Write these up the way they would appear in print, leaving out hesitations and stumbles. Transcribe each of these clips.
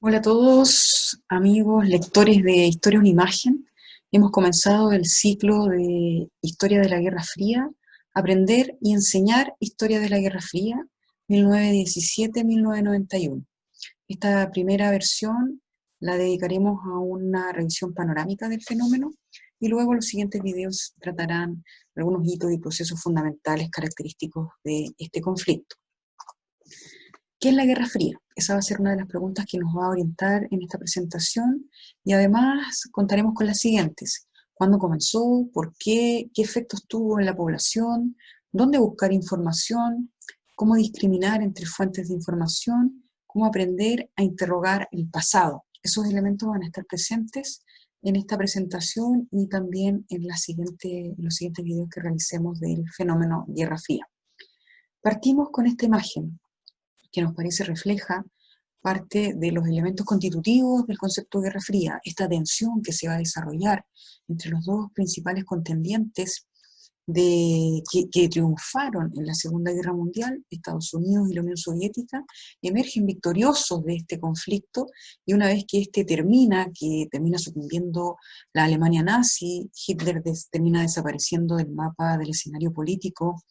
Hola a todos, amigos, lectores de Historia una Imagen. Hemos comenzado el ciclo de Historia de la Guerra Fría, Aprender y Enseñar Historia de la Guerra Fría, 1917-1991. Esta primera versión la dedicaremos a una revisión panorámica del fenómeno y luego los siguientes videos tratarán algunos hitos y procesos fundamentales característicos de este conflicto. ¿Qué es la Guerra Fría? Esa va a ser una de las preguntas que nos va a orientar en esta presentación y además contaremos con las siguientes. ¿Cuándo comenzó? ¿Por qué? ¿Qué efectos tuvo en la población? ¿Dónde buscar información? ¿Cómo discriminar entre fuentes de información? ¿Cómo aprender a interrogar el pasado? Esos elementos van a estar presentes en esta presentación y también en los siguientes videos que realicemos del fenómeno Guerra Fría. Partimos con esta imagen que nos parece refleja parte de los elementos constitutivos del concepto de Guerra Fría, esta tensión que se va a desarrollar entre los dos principales contendientes que triunfaron en la Segunda Guerra Mundial, Estados Unidos y la Unión Soviética, emergen victoriosos de este conflicto y una vez que que termina sucumbiendo la Alemania nazi, Hitler termina desapareciendo del mapa del escenario político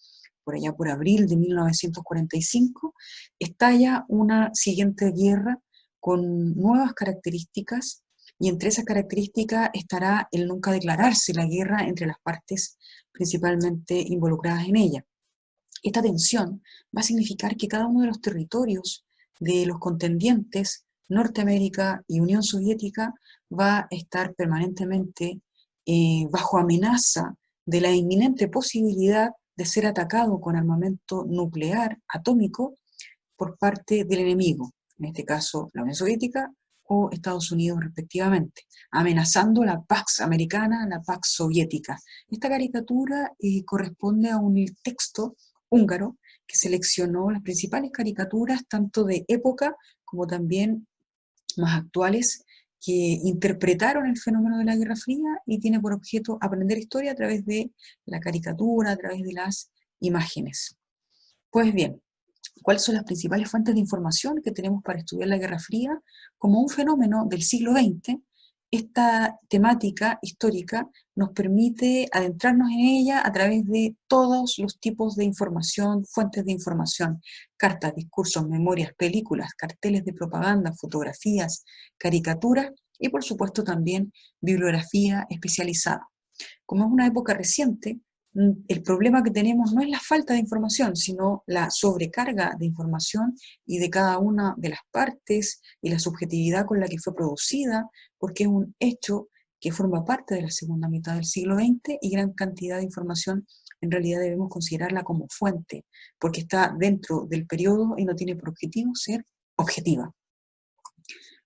por allá por abril de 1945, estalla una siguiente guerra con nuevas características y entre esas características estará el nunca declararse la guerra entre las partes principalmente involucradas en ella. Esta tensión va a significar que cada uno de los territorios de los contendientes, Norteamérica y Unión Soviética, va a estar permanentemente bajo amenaza de la inminente posibilidad de ser atacado con armamento nuclear atómico por parte del enemigo, en este caso la Unión Soviética o Estados Unidos respectivamente, amenazando la Pax americana, la Pax soviética. Esta caricatura corresponde a un texto húngaro que seleccionó las principales caricaturas tanto de época como también más actuales que interpretaron el fenómeno de la Guerra Fría y tiene por objeto aprender historia a través de la caricatura, a través de las imágenes. Pues bien, ¿cuáles son las principales fuentes de información que tenemos para estudiar la Guerra Fría? Como un fenómeno del siglo XX, esta temática histórica nos permite adentrarnos en ella a través de todos los tipos de información, fuentes de información, cartas, discursos, memorias, películas, carteles de propaganda, fotografías, caricaturas y por supuesto también bibliografía especializada. Como es una época reciente, el problema que tenemos no es la falta de información, sino la sobrecarga de información y de cada una de las partes y la subjetividad con la que fue producida, porque es un hecho que forma parte de la segunda mitad del siglo XX y gran cantidad de información en realidad debemos considerarla como fuente, porque está dentro del periodo y no tiene por objetivo ser objetiva.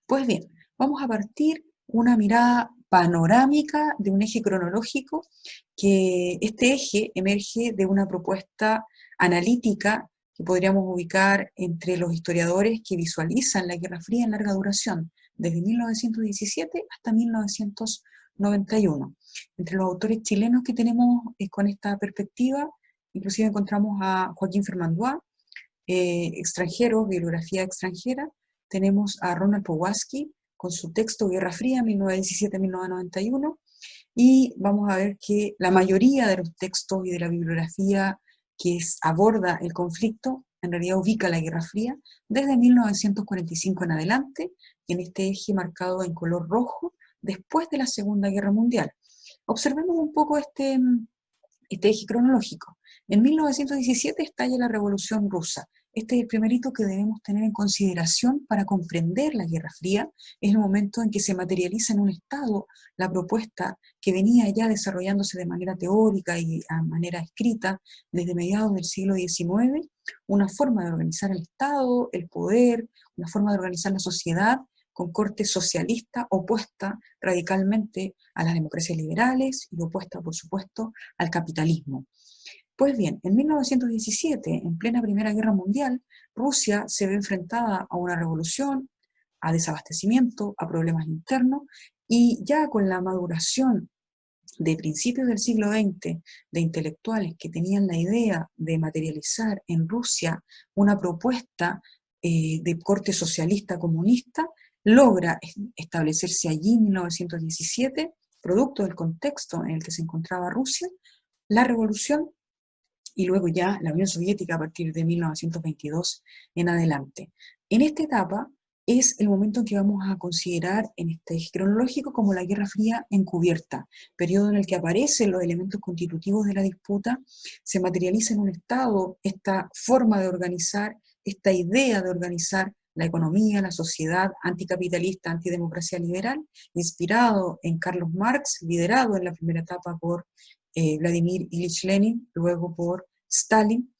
Pues bien, vamos a partir una mirada panorámica de un eje cronológico, que este eje emerge de una propuesta analítica que podríamos ubicar entre los historiadores que visualizan la Guerra Fría en larga duración, desde 1917 hasta 1991. Entre los autores chilenos que tenemos con esta perspectiva, inclusive encontramos a Joaquín Fermandois, extranjeros, bibliografía extranjera, tenemos a Ronald Powazki con su texto Guerra Fría, 1917-1991, y vamos a ver que la mayoría de los textos y de la bibliografía aborda el conflicto, en realidad ubica la Guerra Fría desde 1945 en adelante, y en este eje marcado en color rojo, después de la Segunda Guerra Mundial. Observemos un poco este eje cronológico. En 1917 estalla la Revolución Rusa. Este es el primer hito que debemos tener en consideración para comprender la Guerra Fría. Es el momento en que se materializa en un Estado la propuesta que venía ya desarrollándose de manera teórica y a manera escrita desde mediados del siglo XIX, una forma de organizar el Estado, el poder, una forma de organizar la sociedad con corte socialista opuesta radicalmente a las democracias liberales y opuesta, por supuesto, al capitalismo. Pues bien, en 1917, en plena Primera Guerra Mundial, Rusia se ve enfrentada a una revolución, a desabastecimiento, a problemas internos, y ya con la maduración de principios del siglo XX de intelectuales que tenían la idea de materializar en Rusia una propuesta de corte socialista comunista, logra establecerse allí en 1917, producto del contexto en el que se encontraba Rusia, la revolución y luego ya la Unión Soviética a partir de 1922 en adelante. En esta etapa es el momento en que vamos a considerar en este eje cronológico como la Guerra Fría encubierta, periodo en el que aparecen los elementos constitutivos de la disputa, se materializa en un Estado esta forma de organizar, esta idea de organizar la economía, la sociedad anticapitalista, antidemocracia liberal, inspirado en Carlos Marx, liderado en la primera etapa por Vladimir Ilich Lenin, luego por Stalin.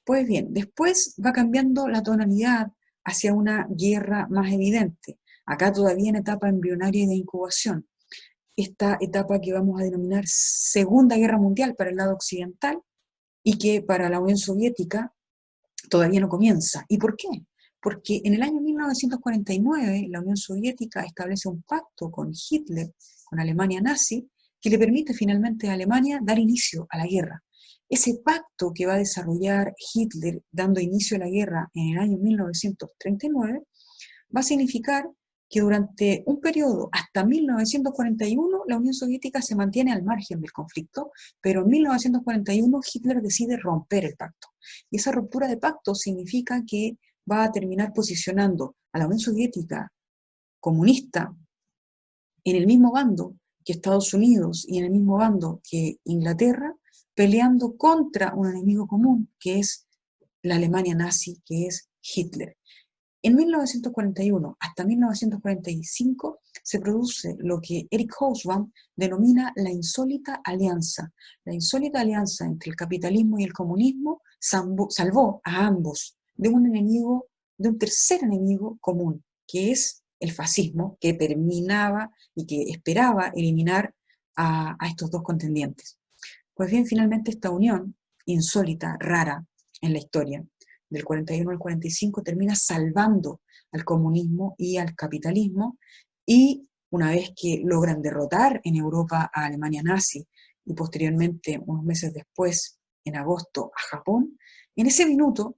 Pues bien, después va cambiando la tonalidad hacia una guerra más evidente, acá todavía en etapa embrionaria y de incubación. Esta etapa que vamos a denominar Segunda Guerra Mundial para el lado occidental y que para la Unión Soviética todavía no comienza. ¿Y por qué? Porque en el año 1949 la Unión Soviética establece un pacto con Hitler, con Alemania nazi, que le permite finalmente a Alemania dar inicio a la guerra. Ese pacto que va a desarrollar Hitler dando inicio a la guerra en el año 1939 va a significar que durante un periodo hasta 1941 la Unión Soviética se mantiene al margen del conflicto, pero en 1941 Hitler decide romper el pacto. Y esa ruptura de pacto significa que va a terminar posicionando a la Unión Soviética comunista en el mismo bando que Estados Unidos y en el mismo bando que Inglaterra, peleando contra un enemigo común, que es la Alemania nazi, que es Hitler. En 1941 hasta 1945 se produce lo que Eric Hobsbawm denomina la insólita alianza. La insólita alianza entre el capitalismo y el comunismo salvó a ambos de un enemigo, de un tercer enemigo común, que es el fascismo, que terminaba y que esperaba eliminar a estos dos contendientes. Pues bien, finalmente esta unión insólita, rara en la historia, del 41 al 45, termina salvando al comunismo y al capitalismo, y una vez que logran derrotar en Europa a Alemania nazi y posteriormente, unos meses después, en agosto, a Japón, en ese minuto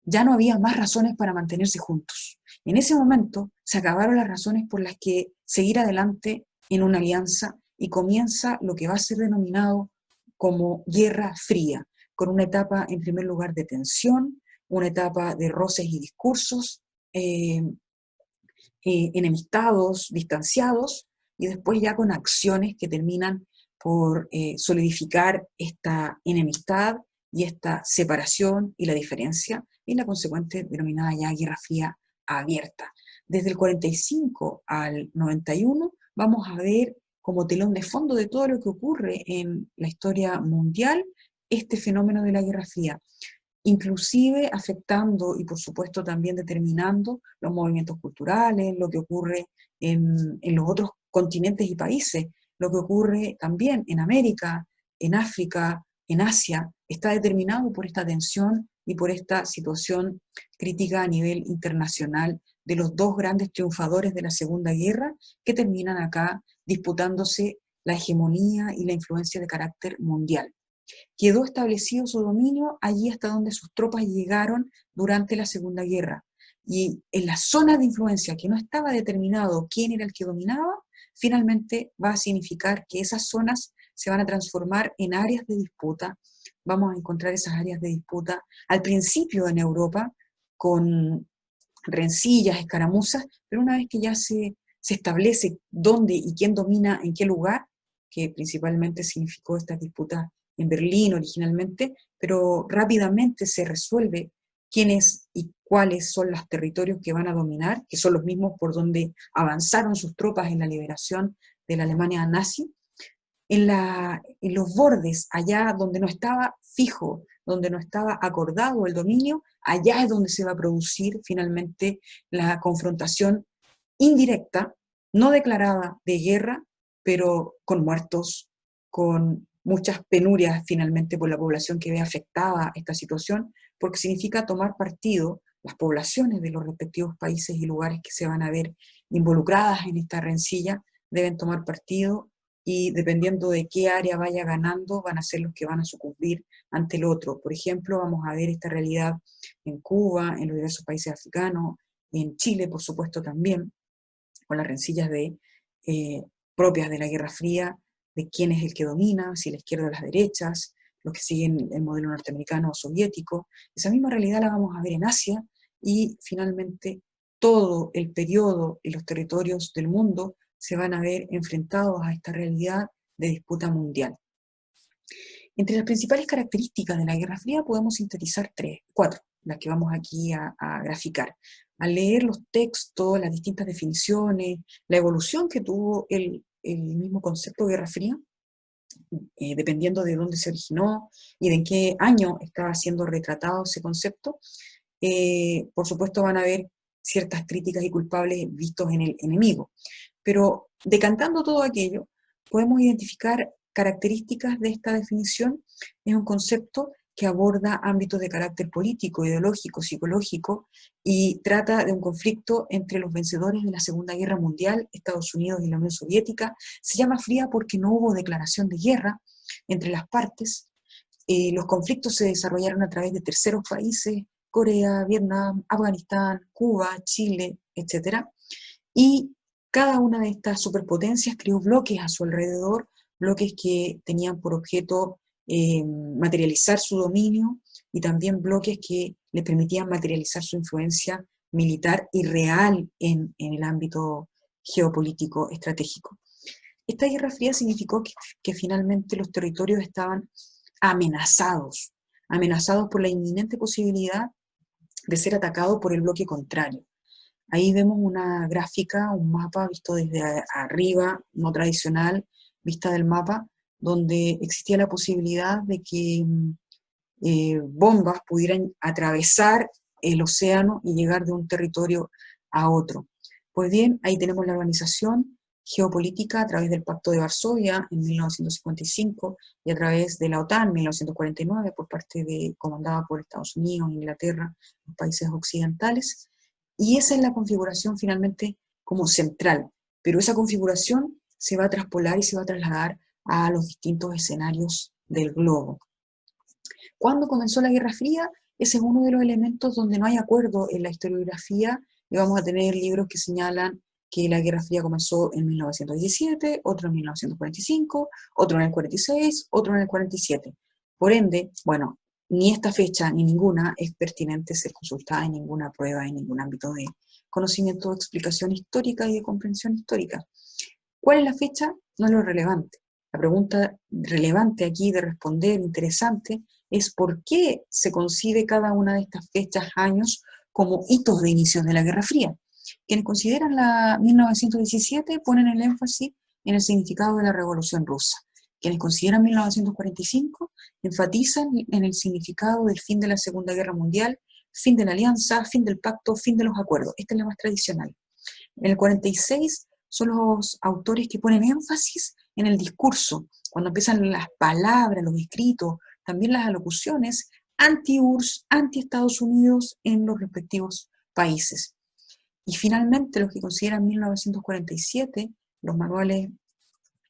ya no había más razones para mantenerse juntos. En ese momento se acabaron las razones por las que seguir adelante en una alianza y comienza lo que va a ser denominado como Guerra Fría, con una etapa en primer lugar de tensión, una etapa de roces y discursos, enemistados, distanciados, y después ya con acciones que terminan por solidificar esta enemistad y esta separación y la diferencia, y la consecuente denominada ya Guerra Fría abierta. Desde el 45 al 91 vamos a ver como telón de fondo de todo lo que ocurre en la historia mundial este fenómeno de la Guerra Fría, inclusive afectando y por supuesto también determinando los movimientos culturales, lo que ocurre en los otros continentes y países, lo que ocurre también en América, en África, en Asia, está determinado por esta tensión y por esta situación crítica a nivel internacional de los dos grandes triunfadores de la Segunda Guerra que terminan acá disputándose la hegemonía y la influencia de carácter mundial. Quedó establecido su dominio allí hasta donde sus tropas llegaron durante la Segunda Guerra. Y en la zona de influencia que no estaba determinado quién era el que dominaba, finalmente va a significar que esas zonas se van a transformar en áreas de disputa. Vamos a encontrar esas áreas de disputa al principio en Europa con rencillas, escaramuzas, pero una vez que ya se establece dónde y quién domina en qué lugar, que principalmente significó estas disputas en Berlín originalmente, pero rápidamente se resuelve quiénes y cuáles son los territorios que van a dominar, que son los mismos por donde avanzaron sus tropas en la liberación de la Alemania nazi, en los bordes, allá donde no estaba fijo, donde no estaba acordado el dominio, allá es donde se va a producir finalmente la confrontación indirecta, no declarada de guerra, pero con muertos, con muchas penurias finalmente por la población que ve afectada esta situación, porque significa tomar partido, las poblaciones de los respectivos países y lugares que se van a ver involucradas en esta rencilla deben tomar partido y dependiendo de qué área vaya ganando, van a ser los que van a sucumbir ante el otro. Por ejemplo, vamos a ver esta realidad en Cuba, en los diversos países africanos, en Chile, por supuesto, también. con las rencillas propias de la Guerra Fría, de quién es el que domina, si la izquierda o las derechas, los que siguen el modelo norteamericano o soviético. Esa misma realidad la vamos a ver en Asia, y finalmente todo el periodo y los territorios del mundo se van a ver enfrentados a esta realidad de disputa mundial. Entre las principales características de la Guerra Fría podemos sintetizar cuatro, las que vamos aquí a graficar. Al leer los textos, las distintas definiciones, la evolución que tuvo el mismo concepto de Guerra Fría, dependiendo de dónde se originó y de en qué año estaba siendo retratado ese concepto, por supuesto van a haber ciertas críticas y culpables vistos en el enemigo. Pero decantando todo aquello, podemos identificar características de esta definición. Es un concepto que aborda ámbitos de carácter político, ideológico, psicológico, y trata de un conflicto entre los vencedores de la Segunda Guerra Mundial, Estados Unidos y la Unión Soviética. Se llama fría porque no hubo declaración de guerra entre las partes. Los conflictos se desarrollaron a través de terceros países, Corea, Vietnam, Afganistán, Cuba, Chile, etc. Y cada una de estas superpotencias creó bloques a su alrededor, bloques que tenían por objeto materializar su dominio, y también bloques que le permitían materializar su influencia militar y real en el ámbito geopolítico estratégico. Esta Guerra Fría significó que finalmente los territorios estaban amenazados por la inminente posibilidad de ser atacados por el bloque contrario. Ahí vemos una gráfica, un mapa visto desde arriba, no tradicional, vista del mapa, donde existía la posibilidad de que bombas pudieran atravesar el océano y llegar de un territorio a otro. Pues bien, ahí tenemos la organización geopolítica a través del Pacto de Varsovia en 1955 y a través de la OTAN en 1949, comandada por Estados Unidos, Inglaterra, los países occidentales. Y esa es la configuración finalmente como central, pero esa configuración se va a traspolar y se va a trasladar a los distintos escenarios del globo. ¿Cuándo comenzó la Guerra Fría? Ese es uno de los elementos donde no hay acuerdo en la historiografía, y vamos a tener libros que señalan que la Guerra Fría comenzó en 1917, otro en 1945, otro en el 46, otro en el 47. Por ende, bueno, ni esta fecha ni ninguna es pertinente ser consultada en ninguna prueba, en ningún ámbito de conocimiento, de explicación histórica y de comprensión histórica. ¿Cuál es la fecha? No es lo relevante. La pregunta relevante aquí de responder, interesante, es por qué se concibe cada una de estas fechas, años, como hitos de inicios de la Guerra Fría. Quienes consideran la 1917 ponen el énfasis en el significado de la Revolución Rusa. Quienes consideran 1945 enfatizan en el significado del fin de la Segunda Guerra Mundial, fin de la alianza, fin del pacto, fin de los acuerdos. Esta es la más tradicional. En el 46 son los autores que ponen énfasis en el discurso, cuando empiezan las palabras, los escritos, también las alocuciones anti-URSS, anti-Estados Unidos en los respectivos países. Y finalmente, los que consideran 1947, los manuales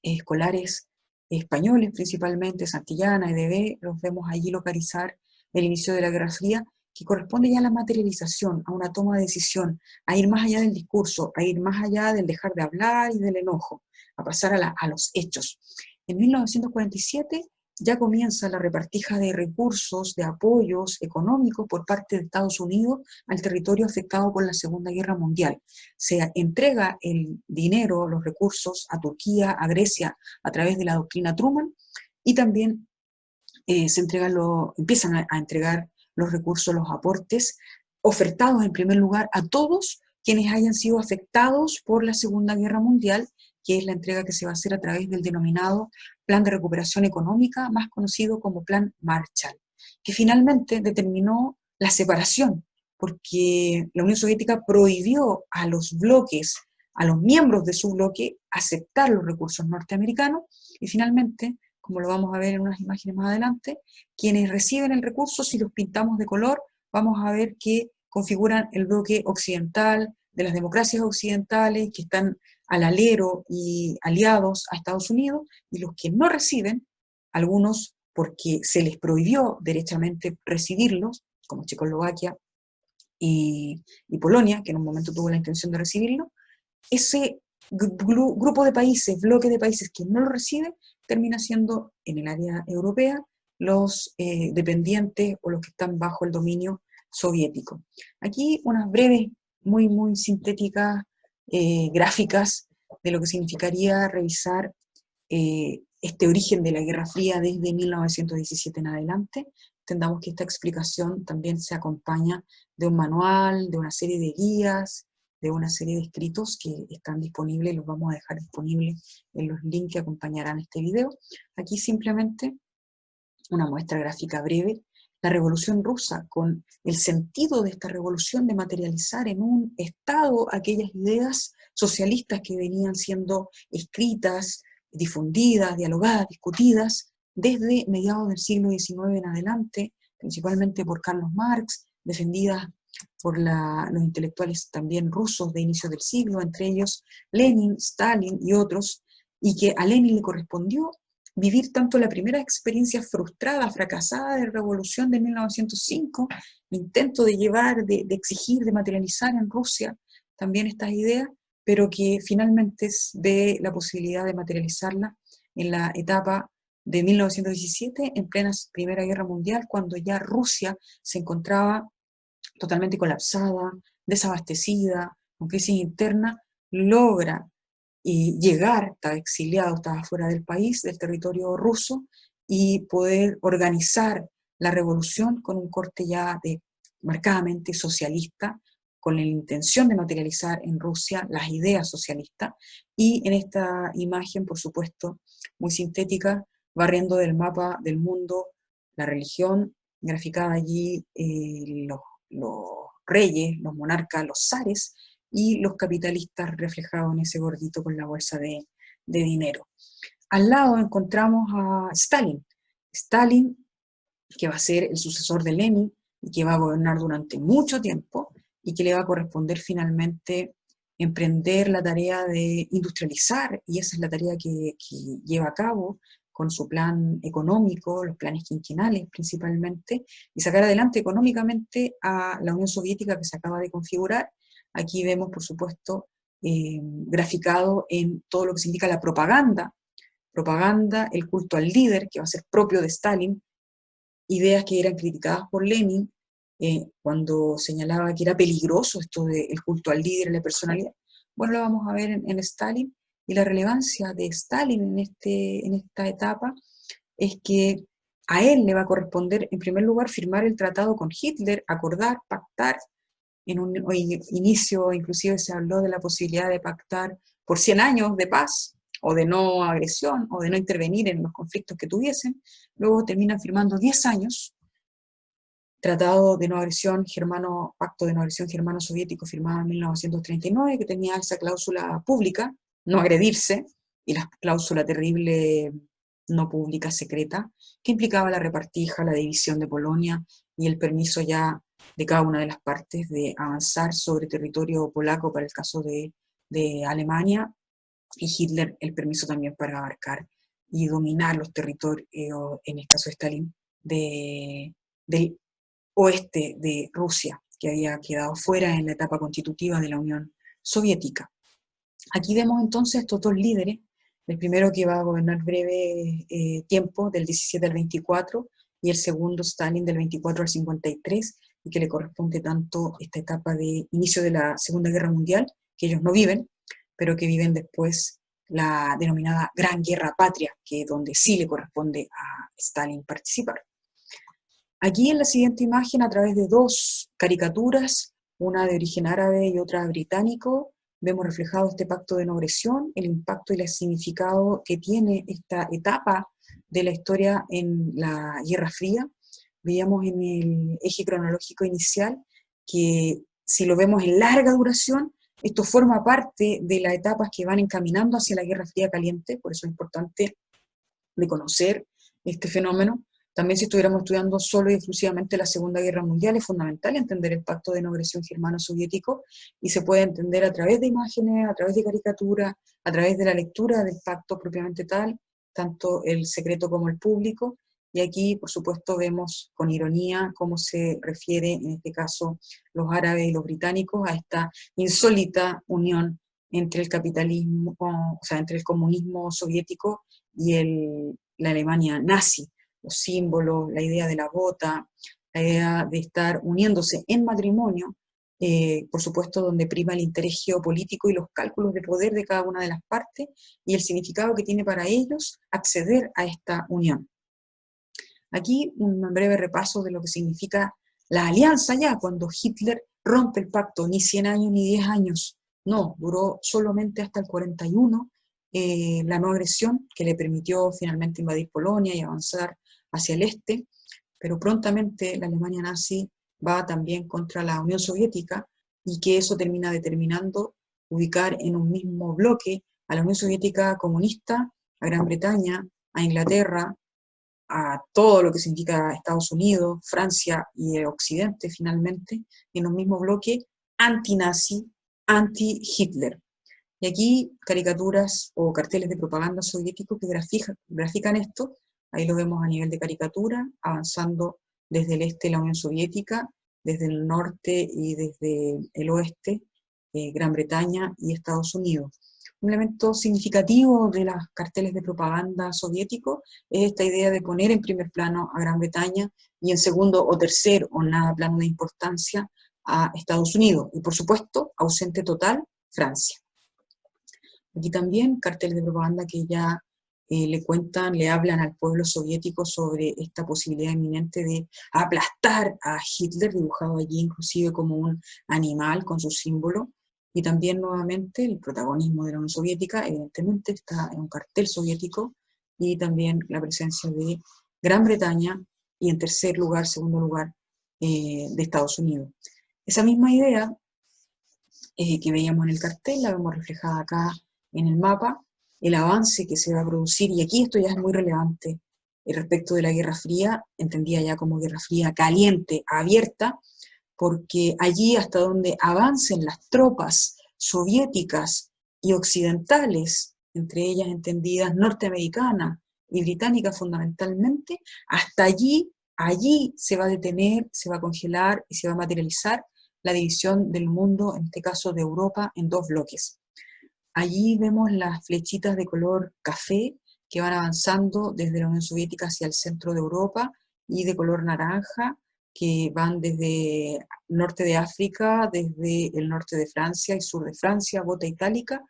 escolares españoles principalmente, Santillana, EDB, los vemos allí localizar el inicio de la Guerra Fría, que corresponde ya a la materialización, a una toma de decisión, a ir más allá del discurso, a ir más allá del dejar de hablar y del enojo, a pasar a los hechos. En 1947 ya comienza la repartija de recursos, de apoyos económicos por parte de Estados Unidos al territorio afectado por la Segunda Guerra Mundial. Se entrega el dinero, los recursos a Turquía, a Grecia, a través de la doctrina Truman, y también empiezan a entregar los recursos, los aportes, ofertados en primer lugar a todos quienes hayan sido afectados por la Segunda Guerra Mundial, que es la entrega que se va a hacer a través del denominado Plan de Recuperación Económica, más conocido como Plan Marshall, que finalmente determinó la separación, porque la Unión Soviética prohibió a los bloques, a los miembros de su bloque, aceptar los recursos norteamericanos, y finalmente, como lo vamos a ver en unas imágenes más adelante, quienes reciben el recurso, si los pintamos de color, vamos a ver que configuran el bloque occidental, de las democracias occidentales que están al alero y aliados a Estados Unidos, y los que no reciben, algunos porque se les prohibió derechamente recibirlos, como Checoslovaquia y Polonia, que en un momento tuvo la intención de recibirlo, ese grupo de países, bloque de países que no lo recibe, termina siendo en el área europea los dependientes o los que están bajo el dominio soviético. Aquí unas breves, muy sintéticas gráficas de lo que significaría revisar este origen de la Guerra Fría desde 1917 en adelante. Entendamos que esta explicación también se acompaña de un manual, de una serie de guías, de una serie de escritos que están disponibles, los vamos a dejar disponibles en los links que acompañarán este video. Aquí simplemente una muestra gráfica breve, la Revolución Rusa, con el sentido de esta revolución de materializar en un Estado aquellas ideas socialistas que venían siendo escritas, difundidas, dialogadas, discutidas, desde mediados del siglo XIX en adelante, principalmente por Carlos Marx, defendidas por los intelectuales también rusos de inicios del siglo, entre ellos Lenin, Stalin y otros, y que a Lenin le correspondió vivir tanto la primera experiencia frustrada, fracasada de revolución de 1905, intento de llevar, de exigir, de materializar en Rusia también estas ideas, pero que finalmente ve la posibilidad de materializarla en la etapa de 1917, en plena Primera Guerra Mundial, cuando ya Rusia se encontraba totalmente colapsada, desabastecida, con crisis interna, logra llegar, estaba exiliado, estaba fuera del país, del territorio ruso, y poder organizar la revolución con un corte ya marcadamente socialista, con la intención de materializar en Rusia las ideas socialistas, y en esta imagen, por supuesto, muy sintética, barriendo del mapa del mundo la religión, graficada allí los reyes, los monarcas, los zares, y los capitalistas reflejados en ese gordito con la bolsa de dinero. Al lado encontramos a Stalin. Stalin, que va a ser el sucesor de Lenin y que va a gobernar durante mucho tiempo y que le va a corresponder finalmente emprender la tarea de industrializar, y esa es la tarea que lleva a cabo con su plan económico, los planes quinquenales principalmente, y sacar adelante económicamente a la Unión Soviética que se acaba de configurar. Aquí vemos, por supuesto, graficado en todo lo que significa la propaganda, el culto al líder, que va a ser propio de Stalin, ideas que eran criticadas por Lenin, cuando señalaba que era peligroso esto del culto al líder, la personalidad. Bueno, lo vamos a ver en Stalin, y la relevancia de Stalin en esta etapa es que a él le va a corresponder, en primer lugar, firmar el tratado con Hitler, acordar, pactar. En un inicio inclusive se habló de la posibilidad de pactar por 100 años de paz, o de no agresión, o de no intervenir en los conflictos que tuviesen. Luego terminan firmando 10 años, Tratado de No Agresión Germano, Pacto de No Agresión Germano-Soviético, firmado en 1939, que tenía esa cláusula pública, no agredirse, y la cláusula terrible no pública, secreta, que implicaba la repartija, la división de Polonia y el permiso ya de cada una de las partes de avanzar sobre territorio polaco para el caso de Alemania, y Hitler el permiso también para abarcar y dominar los territorios, en el caso de Stalin, del oeste de Rusia, que había quedado fuera en la etapa constitutiva de la Unión Soviética. Aquí vemos entonces estos dos líderes, el primero que va a gobernar breve tiempo, del 17 al 24, y el segundo, Stalin, del 24 al 53, y que le corresponde tanto esta etapa de inicio de la Segunda Guerra Mundial, que ellos no viven, pero que viven después la denominada Gran Guerra Patria, que es donde sí le corresponde a Stalin participar. Aquí en la siguiente imagen, a través de dos caricaturas, una de origen árabe y otra británico, vemos reflejado este pacto de no agresión, el impacto y el significado que tiene esta etapa de la historia en la Guerra Fría. Veíamos en el eje cronológico inicial que, si lo vemos en larga duración, esto forma parte de las etapas que van encaminando hacia la Guerra Fría caliente. Por eso es importante de conocer este fenómeno. También, si estuviéramos estudiando solo y exclusivamente la Segunda Guerra Mundial, es fundamental entender el pacto de no agresión germano-soviético, y se puede entender a través de imágenes, a través de caricaturas, a través de la lectura del pacto propiamente tal, tanto el secreto como el público. Y aquí, por supuesto, vemos con ironía cómo se refiere, en este caso, los árabes y los británicos a esta insólita unión entre el capitalismo, o sea, entre el comunismo soviético y la Alemania nazi. Los símbolos, la idea de la bota, la idea de estar uniéndose en matrimonio, por supuesto donde prima el interés geopolítico y los cálculos de poder de cada una de las partes y el significado que tiene para ellos acceder a esta unión. Aquí un breve repaso de lo que significa la alianza ya, cuando Hitler rompe el pacto, ni 100 años ni 10 años, no, duró solamente hasta el 41, la no agresión que le permitió finalmente invadir Polonia y avanzar hacia el este, pero prontamente la Alemania nazi va también contra la Unión Soviética y que eso termina determinando ubicar en un mismo bloque a la Unión Soviética comunista, a Gran Bretaña, a Inglaterra, a todo lo que significa Estados Unidos, Francia y Occidente finalmente, en un mismo bloque anti-nazi, anti-Hitler. Y aquí caricaturas o carteles de propaganda soviéticos que grafican esto, ahí lo vemos a nivel de caricatura, avanzando desde el este la Unión Soviética, desde el norte y desde el oeste, Gran Bretaña y Estados Unidos. Un elemento significativo de los carteles de propaganda soviéticos es esta idea de poner en primer plano a Gran Bretaña y en segundo o tercer o nada plano de importancia a Estados Unidos. Y por supuesto, ausente total, Francia. Aquí también carteles de propaganda que ya le hablan al pueblo soviético sobre esta posibilidad inminente de aplastar a Hitler, dibujado allí inclusive como un animal con su símbolo, y también nuevamente el protagonismo de la Unión Soviética, evidentemente está en un cartel soviético, y también la presencia de Gran Bretaña, y en tercer lugar, segundo lugar, de Estados Unidos. Esa misma idea que veíamos en el cartel, la vemos reflejada acá en el mapa, el avance que se va a producir, y aquí esto ya es muy relevante respecto de la Guerra Fría, entendida ya como Guerra Fría caliente, abierta, porque allí hasta donde avancen las tropas soviéticas y occidentales, entre ellas entendidas norteamericanas y británicas fundamentalmente, hasta allí se va a detener, se va a congelar y se va a materializar la división del mundo, en este caso de Europa, en dos bloques. Allí vemos las flechitas de color café que van avanzando desde la Unión Soviética hacia el centro de Europa, y de color naranja que van desde el norte de África, desde el norte de Francia y sur de Francia, bota itálica,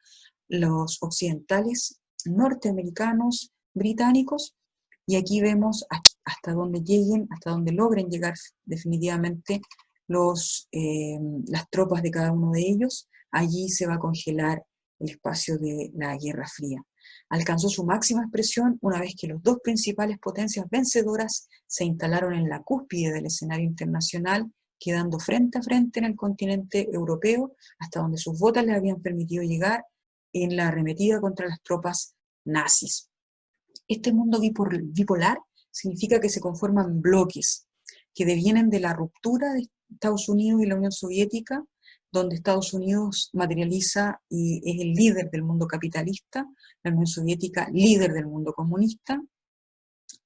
los occidentales norteamericanos, británicos, y aquí vemos hasta dónde lleguen, hasta dónde logren llegar definitivamente las tropas de cada uno de ellos. Allí se va a congelar el espacio de la Guerra Fría. Alcanzó su máxima expresión una vez que las dos principales potencias vencedoras se instalaron en la cúspide del escenario internacional, quedando frente a frente en el continente europeo, hasta donde sus botas les habían permitido llegar en la arremetida contra las tropas nazis. Este mundo bipolar significa que se conforman bloques que devienen de la ruptura de Estados Unidos y la Unión Soviética, donde Estados Unidos materializa y es el líder del mundo capitalista, la Unión Soviética líder del mundo comunista.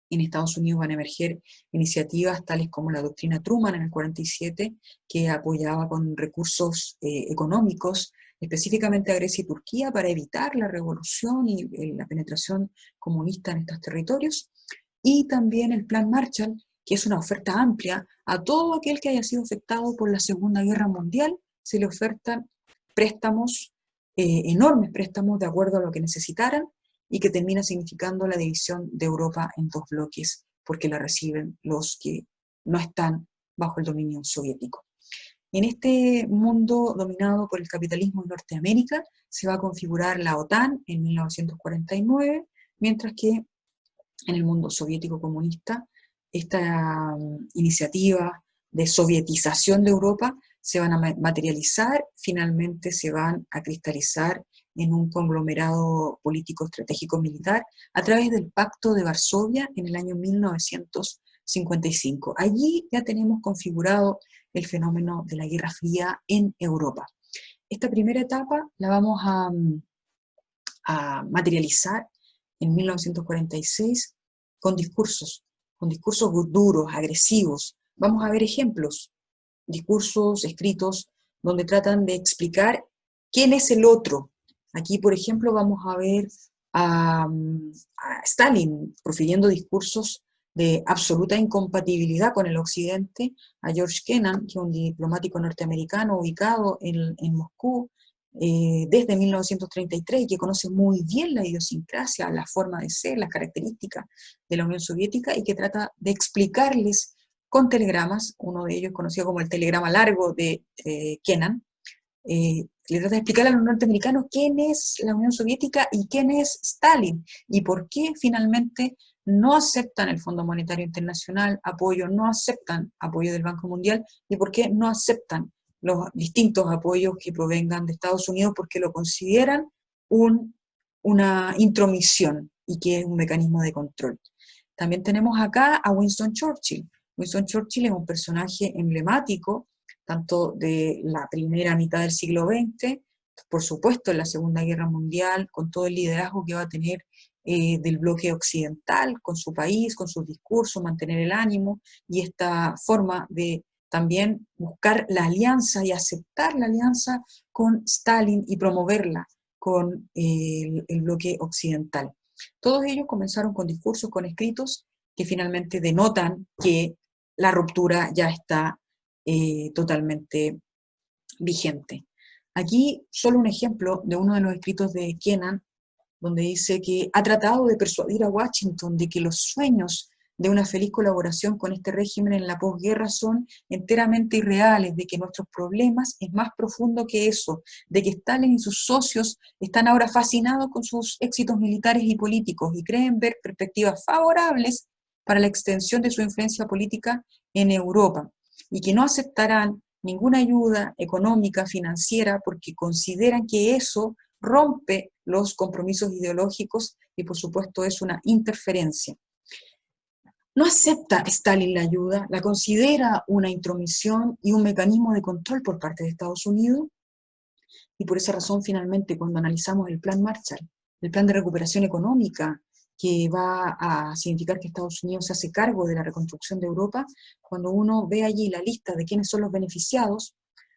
En Estados Unidos van a emerger iniciativas tales como la doctrina Truman en el 47, que apoyaba con recursos económicos específicamente a Grecia y Turquía para evitar la revolución y la penetración comunista en estos territorios, y también el Plan Marshall, que es una oferta amplia a todo aquel que haya sido afectado por la Segunda Guerra Mundial. Se le ofertan préstamos, enormes préstamos de acuerdo a lo que necesitaran, y que termina significando la división de Europa en dos bloques, porque la reciben los que no están bajo el dominio soviético. En este mundo dominado por el capitalismo en Norteamérica se va a configurar la OTAN en 1949, mientras que en el mundo soviético comunista esta iniciativa de sovietización de Europa se van a materializar, finalmente se van a cristalizar en un conglomerado político estratégico militar a través del Pacto de Varsovia en el año 1955. Allí ya tenemos configurado el fenómeno de la Guerra Fría en Europa. Esta primera etapa la vamos a materializar en 1946 con discursos duros, agresivos. Vamos a ver ejemplos, discursos escritos donde tratan de explicar quién es el otro, Aquí, por ejemplo, vamos a ver a Stalin profiriendo discursos de absoluta incompatibilidad con el Occidente, a George Kennan, que es un diplomático norteamericano ubicado en Moscú desde 1933 y que conoce muy bien la idiosincrasia, la forma de ser, las características de la Unión Soviética y que trata de explicarles con telegramas, uno de ellos conocido como el telegrama largo de Kennan, le trata de explicar a los norteamericanos quién es la Unión Soviética y quién es Stalin, y por qué finalmente no aceptan el Fondo Monetario Internacional, no aceptan apoyo del Banco Mundial, y por qué no aceptan los distintos apoyos que provengan de Estados Unidos, porque lo consideran una intromisión y que es un mecanismo de control. También tenemos acá a Winston Churchill. Winston Churchill es un personaje emblemático tanto de la primera mitad del siglo XX, por supuesto en la Segunda Guerra Mundial, con todo el liderazgo que va a tener del bloque occidental, con su país, con sus discursos, mantener el ánimo, y esta forma de también buscar la alianza y aceptar la alianza con Stalin y promoverla con el bloque occidental. Todos ellos comenzaron con discursos, con escritos, que finalmente denotan que la ruptura ya está totalmente vigente. Aquí solo un ejemplo de uno de los escritos de Kennan, donde dice que ha tratado de persuadir a Washington de que los sueños de una feliz colaboración con este régimen en la posguerra son enteramente irreales, de que nuestros problemas es más profundo que eso, de que Stalin y sus socios están ahora fascinados con sus éxitos militares y políticos y creen ver perspectivas favorables para la extensión de su influencia política en Europa, y que no aceptarán ninguna ayuda económica, financiera, porque consideran que eso rompe los compromisos ideológicos y por supuesto es una interferencia. No acepta Stalin la ayuda, la considera una intromisión y un mecanismo de control por parte de Estados Unidos, y por esa razón finalmente cuando analizamos el Plan Marshall, el plan de recuperación económica que va a significar que Estados Unidos se hace cargo de la reconstrucción de Europa, cuando uno ve allí la lista de quiénes son los beneficiados,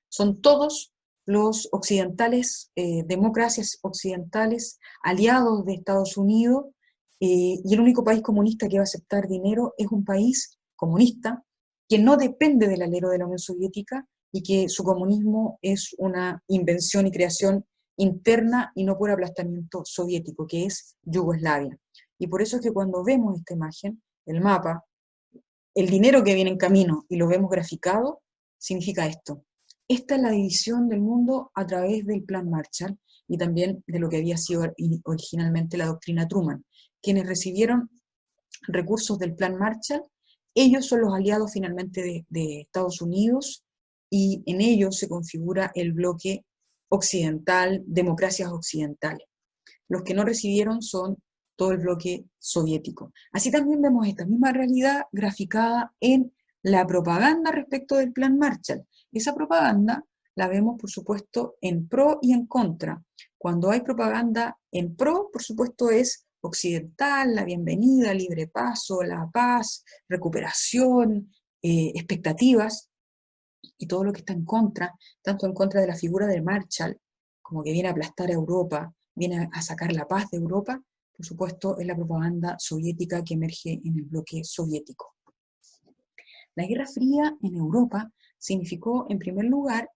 son todos los occidentales, democracias occidentales, aliados de Estados Unidos, y el único país comunista que va a aceptar dinero es un país comunista que no depende del alero de la Unión Soviética y que su comunismo es una invención y creación interna y no por aplastamiento soviético, que es Yugoslavia. Y por eso es que cuando vemos esta imagen, el mapa, el dinero que viene en camino y lo vemos graficado, significa esto. Esta es la división del mundo a través del Plan Marshall y también de lo que había sido originalmente la doctrina Truman. Quienes recibieron recursos del Plan Marshall, ellos son los aliados finalmente de Estados Unidos y en ellos se configura el bloque occidental, democracias occidentales. Los que no recibieron son todo el bloque soviético. Así también vemos esta misma realidad graficada en la propaganda respecto del Plan Marshall. Esa propaganda la vemos, por supuesto, en pro y en contra. Cuando hay propaganda en pro, por supuesto, es occidental, la bienvenida, libre paso, la paz, recuperación, expectativas, y todo lo que está en contra, tanto en contra de la figura de Marshall, como que viene a aplastar a Europa, viene a sacar la paz de Europa, por supuesto, es la propaganda soviética que emerge en el bloque soviético. La Guerra Fría en Europa significó, en primer lugar,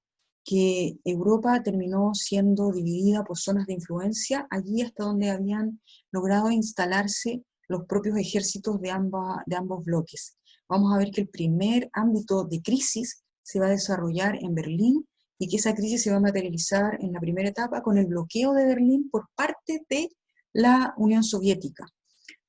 que Europa terminó siendo dividida por zonas de influencia, allí hasta donde habían logrado instalarse los propios ejércitos de ambos bloques. Vamos a ver que el primer ámbito de crisis se va a desarrollar en Berlín y que esa crisis se va a materializar en la primera etapa con el bloqueo de Berlín por parte de la Unión Soviética.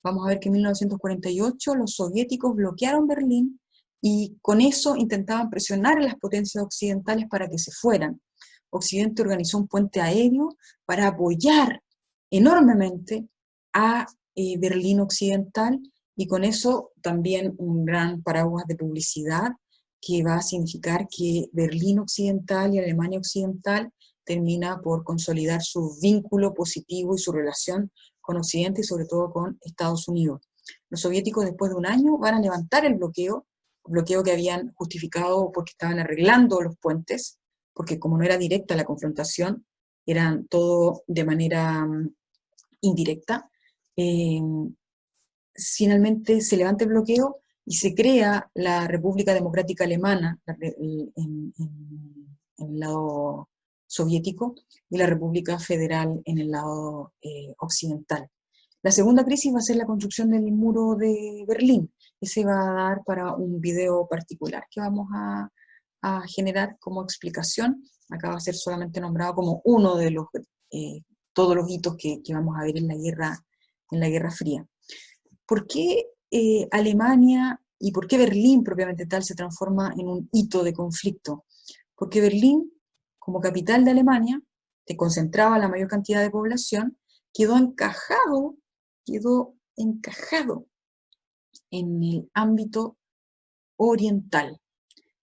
Vamos a ver que en 1948 los soviéticos bloquearon Berlín y con eso intentaban presionar a las potencias occidentales para que se fueran. Occidente organizó un puente aéreo para apoyar enormemente a Berlín Occidental y con eso también un gran paraguas de publicidad que va a significar que Berlín Occidental y Alemania Occidental termina por consolidar su vínculo positivo y su relación con Occidente y sobre todo con Estados Unidos. Los soviéticos después de un año van a levantar el bloqueo que habían justificado porque estaban arreglando los puentes, porque como no era directa la confrontación, eran todo de manera indirecta. Finalmente se levanta el bloqueo y se crea la República Democrática Alemana en el lado soviético y la República Federal en el lado occidental. La segunda crisis va a ser la construcción del muro de Berlín. Ese va a dar para un video particular que vamos a generar como explicación. Acá va a ser solamente nombrado como uno de los, todos los hitos que vamos a ver en la Guerra Fría. ¿Por qué Alemania y por qué Berlín propiamente tal se transforma en un hito de conflicto? Porque Berlín, como capital de Alemania, que concentraba la mayor cantidad de población, quedó encajado en el ámbito oriental.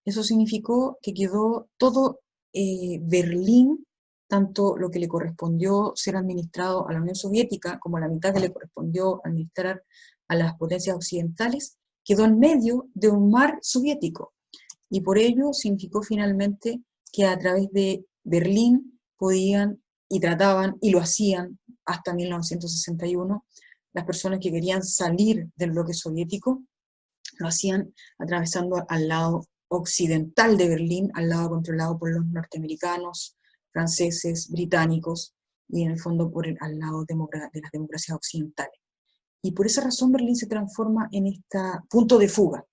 Eso significó que quedó todo Berlín, tanto lo que le correspondió ser administrado a la Unión Soviética, como la mitad que le correspondió administrar a las potencias occidentales, quedó en medio de un mar soviético. Y por ello significó finalmente que a través de Berlín podían y trataban, y lo hacían hasta 1961, las personas que querían salir del bloque soviético, lo hacían atravesando al lado occidental de Berlín, al lado controlado por los norteamericanos, franceses, británicos, y en el fondo al lado de las democracias occidentales. Y por esa razón Berlín se transforma en este punto de fuga.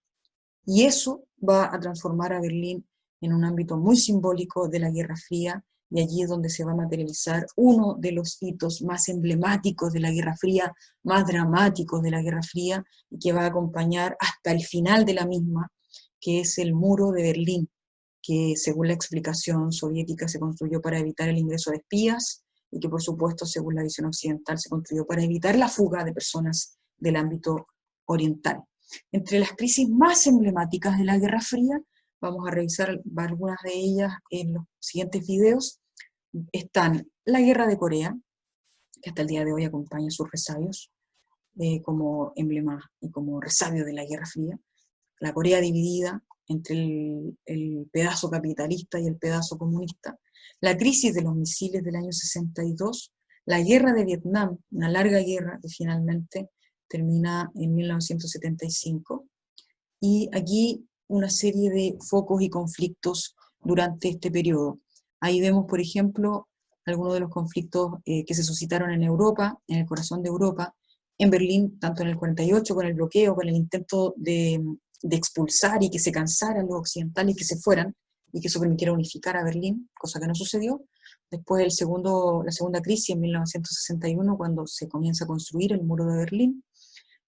Y eso va a transformar a Berlín en un ámbito muy simbólico de la Guerra Fría, y allí es donde se va a materializar uno de los hitos más emblemáticos de la Guerra Fría, más dramáticos de la Guerra Fría, y que va a acompañar hasta el final de la misma, que es el muro de Berlín, que según la explicación soviética se construyó para evitar el ingreso de espías, y que por supuesto, según la visión occidental, se construyó para evitar la fuga de personas del ámbito oriental. Entre las crisis más emblemáticas de la Guerra Fría, vamos a revisar algunas de ellas en los siguientes videos, están la Guerra de Corea, que hasta el día de hoy acompaña sus resabios como emblema y como resabio de la Guerra Fría, la Corea dividida entre el pedazo capitalista y el pedazo comunista, la crisis de los misiles del año 62, la guerra de Vietnam, una larga guerra que finalmente termina en 1975, y aquí una serie de focos y conflictos durante este periodo. Ahí vemos, por ejemplo, algunos de los conflictos que se suscitaron en Europa, en el corazón de Europa, en Berlín, tanto en el 48 con el bloqueo, con el intento de expulsar y que se cansaran los occidentales y que se fueran, y que eso permitiera unificar a Berlín, cosa que no sucedió. Después la segunda crisis en 1961, cuando se comienza a construir el muro de Berlín,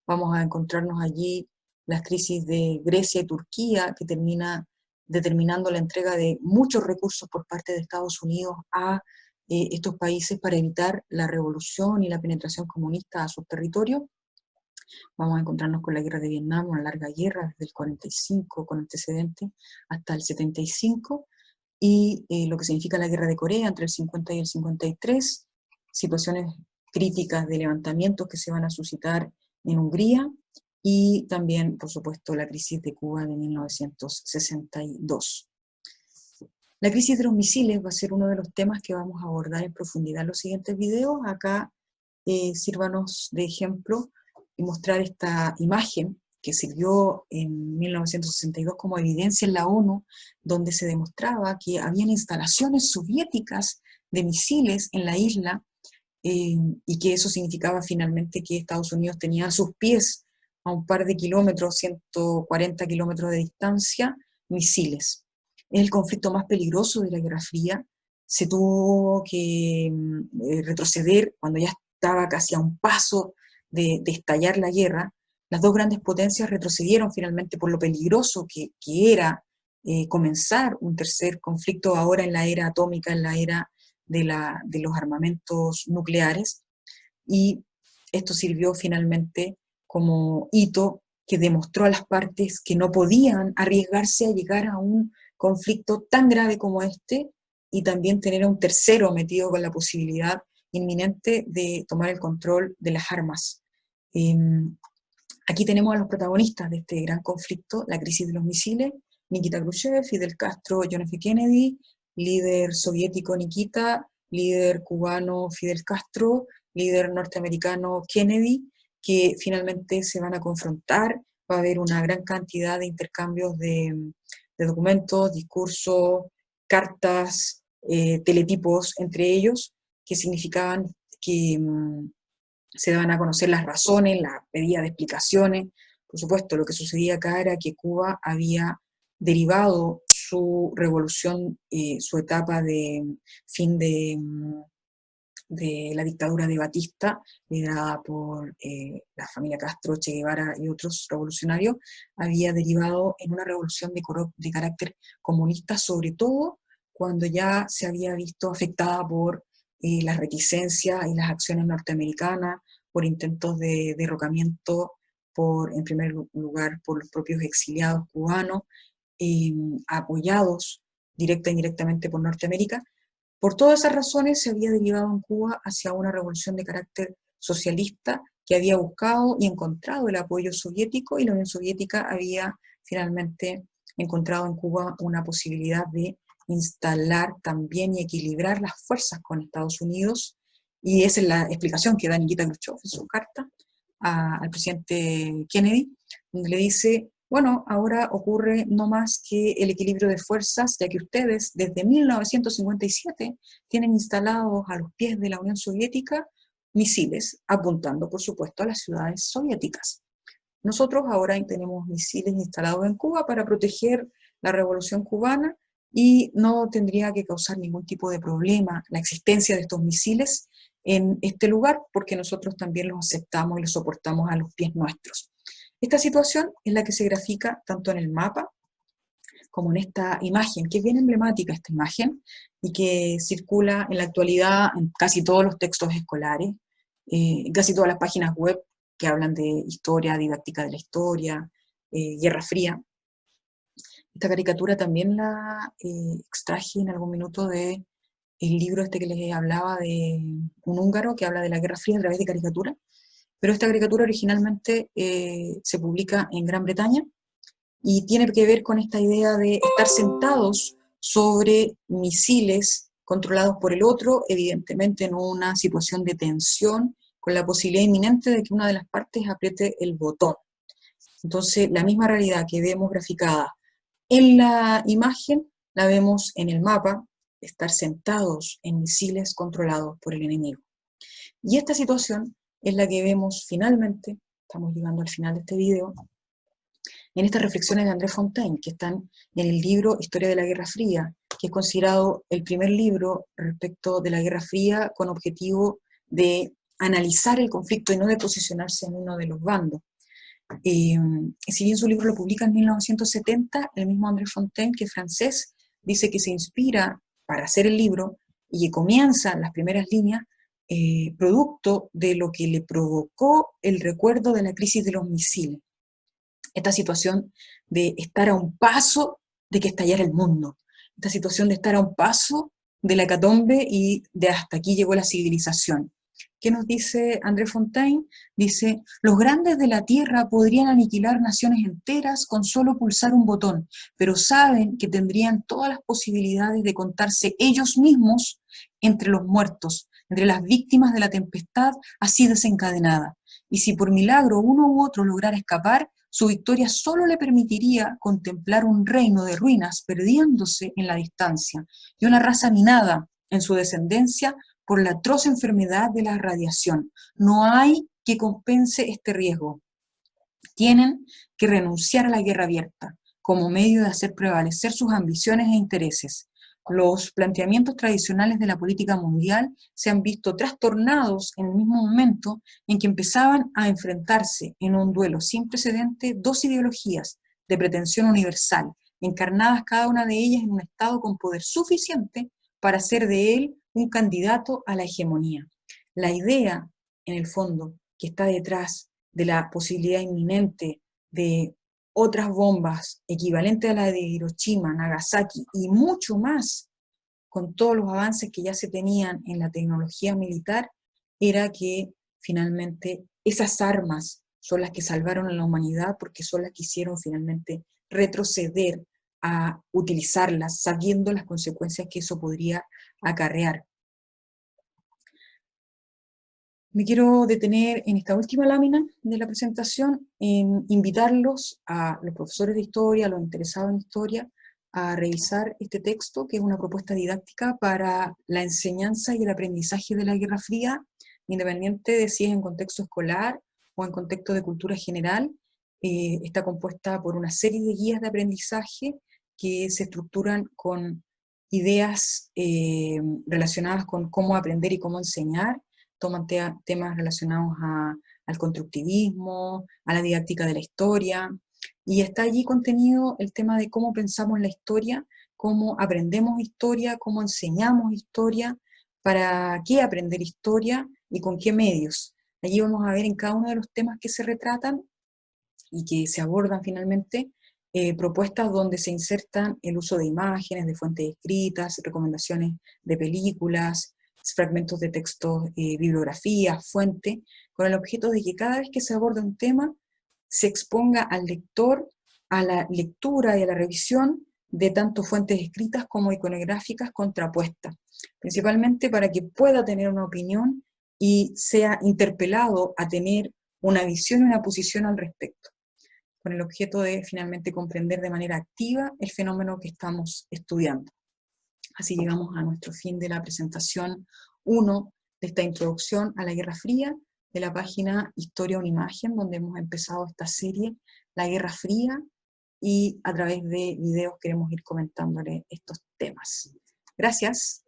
vamos a encontrarnos allí las crisis de Grecia y Turquía, que termina determinando la entrega de muchos recursos por parte de Estados Unidos a estos países para evitar la revolución y la penetración comunista a sus territorios. Vamos a encontrarnos con la guerra de Vietnam, una larga guerra desde el 45 con antecedentes hasta el 75, y lo que significa la guerra de Corea entre el 50 y el 53, situaciones críticas de levantamientos que se van a suscitar en Hungría, y también, por supuesto, la crisis de Cuba de 1962. La crisis de los misiles va a ser uno de los temas que vamos a abordar en profundidad en los siguientes videos. Acá sírvanos de ejemplo y mostrar esta imagen que sirvió en 1962 como evidencia en la ONU, donde se demostraba que habían instalaciones soviéticas de misiles en la isla, y que eso significaba finalmente que Estados Unidos tenía a sus pies, a un par de kilómetros, 140 kilómetros de distancia, misiles. Es el conflicto más peligroso de la Guerra Fría. Se tuvo que retroceder cuando ya estaba casi a un paso de estallar la guerra. Las dos grandes potencias retrocedieron finalmente por lo peligroso que era comenzar un tercer conflicto ahora en la era atómica, en la era de los armamentos nucleares, y esto sirvió finalmente como hito que demostró a las partes que no podían arriesgarse a llegar a un conflicto tan grave como este, y también tener a un tercero metido con la posibilidad inminente de tomar el control de las armas. Aquí tenemos a los protagonistas de este gran conflicto, la crisis de los misiles: Nikita Khrushchev, Fidel Castro, John F. Kennedy, líder soviético Nikita, líder cubano Fidel Castro, líder norteamericano Kennedy, que finalmente se van a confrontar. Va a haber una gran cantidad de intercambios de documentos, discursos, cartas, teletipos entre ellos, que significaban que se daban a conocer las razones, la pedida de explicaciones. Por supuesto, lo que sucedía acá era que Cuba había derivado su revolución, su etapa de fin de la dictadura de Batista, liderada por la familia Castro, Che Guevara y otros revolucionarios, había derivado en una revolución de carácter comunista, sobre todo cuando ya se había visto afectada por las reticencias y las acciones norteamericanas, por intentos de derrocamiento, en primer lugar, por los propios exiliados cubanos, eh, apoyados directa e indirectamente por Norteamérica. Por todas esas razones se había derivado en Cuba hacia una revolución de carácter socialista que había buscado y encontrado el apoyo soviético, y la Unión Soviética había finalmente encontrado en Cuba una posibilidad de instalar también y equilibrar las fuerzas con Estados Unidos, y esa es la explicación que da Nikita Khrushchev en su carta al presidente Kennedy, donde le dice: bueno, ahora ocurre no más que el equilibrio de fuerzas, ya que ustedes desde 1957 tienen instalados a los pies de la Unión Soviética misiles, apuntando por supuesto a las ciudades soviéticas. Nosotros ahora tenemos misiles instalados en Cuba para proteger la revolución cubana, y no tendría que causar ningún tipo de problema la existencia de estos misiles en este lugar, porque nosotros también los aceptamos y los soportamos a los pies nuestros. Esta situación es la que se grafica tanto en el mapa como en esta imagen, que es bien emblemática esta imagen, y que circula en la actualidad en casi todos los textos escolares, casi todas las páginas web que hablan de historia, didáctica de la historia, Guerra Fría. Esta caricatura también la extraje en algún minuto de el libro este que les hablaba, de un húngaro que habla de la Guerra Fría a través de caricatura, pero esta caricatura originalmente se publica en Gran Bretaña, y tiene que ver con esta idea de estar sentados sobre misiles controlados por el otro, evidentemente en una situación de tensión, con la posibilidad inminente de que una de las partes apriete el botón. Entonces, la misma realidad que vemos graficada en la imagen, la vemos en el mapa, estar sentados en misiles controlados por el enemigo. Y esta situación es la que vemos finalmente, estamos llegando al final de este video, en estas reflexiones de André Fontaine, que están en el libro Historia de la Guerra Fría, que es considerado el primer libro respecto de la Guerra Fría con objetivo de analizar el conflicto y no de posicionarse en uno de los bandos. Si bien su libro lo publica en 1970, el mismo André Fontaine, que es francés, dice que se inspira para hacer el libro y que comienza las primeras líneas producto de lo que le provocó el recuerdo de la crisis de los misiles. Esta situación de estar a un paso de que estallara el mundo, esta situación de estar a un paso de la hecatombe y de hasta aquí llegó la civilización. ¿Qué nos dice André Fontaine? Dice: los grandes de la tierra podrían aniquilar naciones enteras con solo pulsar un botón, pero saben que tendrían todas las posibilidades de contarse ellos mismos entre los muertos, entre las víctimas de la tempestad así desencadenada. Y si por milagro uno u otro lograra escapar, su victoria solo le permitiría contemplar un reino de ruinas perdiéndose en la distancia, y una raza minada en su descendencia por la atroz enfermedad de la radiación. No hay que compense este riesgo. Tienen que renunciar a la guerra abierta como medio de hacer prevalecer sus ambiciones e intereses. Los planteamientos tradicionales de la política mundial se han visto trastornados en el mismo momento en que empezaban a enfrentarse en un duelo sin precedente dos ideologías de pretensión universal, encarnadas cada una de ellas en un Estado con poder suficiente para hacer de él un candidato a la hegemonía. La idea, en el fondo, que está detrás de la posibilidad inminente de otras bombas equivalentes a la de Hiroshima, Nagasaki y mucho más, con todos los avances que ya se tenían en la tecnología militar, era que finalmente esas armas son las que salvaron a la humanidad, porque son las que hicieron finalmente retroceder a utilizarlas, sabiendo las consecuencias que eso podría acarrear. Me quiero detener en esta última lámina de la presentación en invitarlos a los profesores de historia, a los interesados en historia, a revisar este texto, que es una propuesta didáctica para la enseñanza y el aprendizaje de la Guerra Fría, independiente de si es en contexto escolar o en contexto de cultura general. Está compuesta por una serie de guías de aprendizaje que se estructuran con ideas relacionadas con cómo aprender y cómo enseñar, toman temas relacionados al constructivismo, a la didáctica de la historia, y está allí contenido el tema de cómo pensamos la historia, cómo aprendemos historia, cómo enseñamos historia, para qué aprender historia y con qué medios. Allí vamos a ver en cada uno de los temas que se retratan y que se abordan finalmente, propuestas donde se insertan el uso de imágenes, de fuentes escritas, recomendaciones de películas, fragmentos de textos, bibliografías, fuentes, con el objeto de que cada vez que se aborda un tema, se exponga al lector a la lectura y a la revisión de tanto fuentes escritas como iconográficas contrapuestas, principalmente para que pueda tener una opinión y sea interpelado a tener una visión y una posición al respecto, con el objeto de finalmente comprender de manera activa el fenómeno que estamos estudiando. Así llegamos a nuestro fin de la presentación 1 de esta introducción a la Guerra Fría, de la página Historia una Imagen, donde hemos empezado esta serie, La Guerra Fría, y a través de videos queremos ir comentándole estos temas. Gracias.